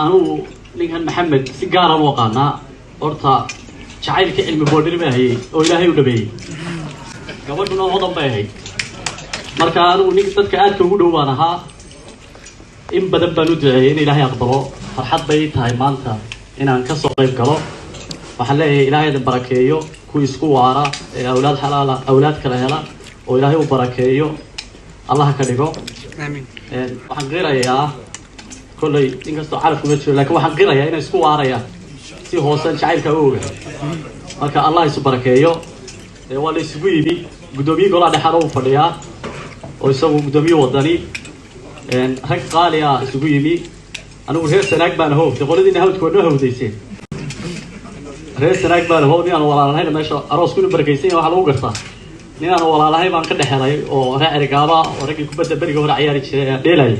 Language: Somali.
أنا لكن محمد سجارة وقعنا أرتا شعير كعلم بودر بهاي وإلهي ودبي قبلنا وضم بهاي مركا أنا نقدر كأنك ودو أناها إن بدأ بندعي إن إلهي أقبله فرحت بيت هاي مالتا إن أنكسر قيب كله وحلاه إلهي البركيو كويس كوارا أولاد حلالة أولاد كلهلا وإلهي وبركيو الله كريمه آمين. waxaan qirayaa kulay inkastoo caraf kuma jiro laakiin waxaan qirayaa inay isku waarayaan si hoosan jacaylka u ogahay marka Allah isu barakeeyo waa la isugu yimi gudoomiye golaha dhexe oo fadhiya oo isagu gudoomiye wadani rag qaali ah isugu yimi anigu reer sanaag baan aho qoladina hawdkoodna hawdaysay reer sanaag baan aho ninaan walaalahay meesha aroosku barakeysan waxa lagu gartaa ninaan walaalahay baan ka dhaxelay oo reer gaaba oo rag ku badda bariga hore ciyaari jiray dheelay